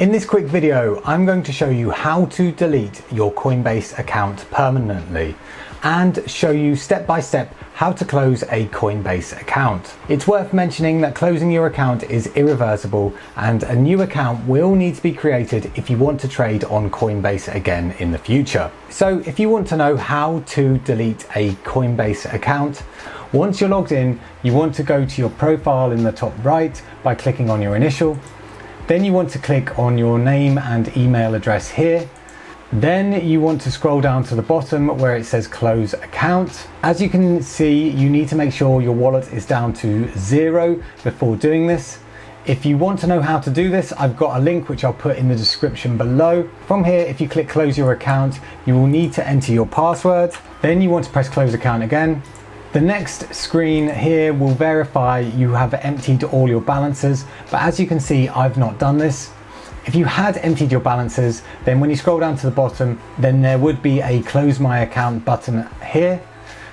In this quick video, I'm going to show you how to delete your Coinbase account permanently and show you step by step how to close a Coinbase account. It's worth mentioning that closing your account is irreversible and a new account will need to be created if you want to trade on Coinbase again in the future. So if you want to know how to delete a Coinbase account, once you're logged in, you want to go to your profile in the top right by clicking on your initial. Then you want to click on your name and email address here. Then you want to scroll down to the bottom where it says close account. As you can see, you need to make sure your wallet is down to 0 before doing this. If you want to know how to do this, I've got a link which I'll put in the description below. From here, if you click close your account, you will need to enter your password. Then you want to press close account again. The next screen here will verify you have emptied all your balances, but as you can see, I've not done this. If you had emptied your balances, then when you scroll down to the bottom, then there would be a close my account button here.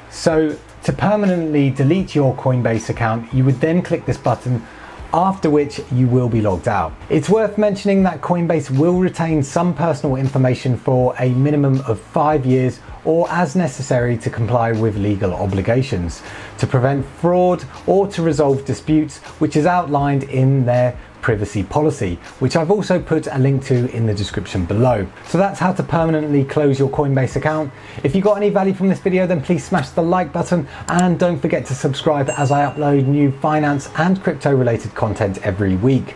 So to permanently delete your Coinbase account, you would then click this button, after which you will be logged out. It's worth mentioning that Coinbase will retain some personal information for a minimum of 5 years or as necessary to comply with legal obligations, to prevent fraud or to resolve disputes, which is outlined in their privacy policy, which I've also put a link to in the description below. So that's how to permanently close your Coinbase account. If you got any value from this video, then please smash the like button and don't forget to subscribe as I upload new finance and crypto related content every week.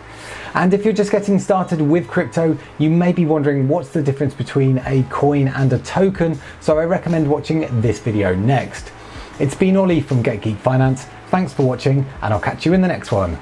And if you're just getting started with crypto, you may be wondering what's the difference between a coin and a token, so I recommend watching this video next. It's been Ollie from Get Geek Finance. Thanks for watching and I'll catch you in the next one.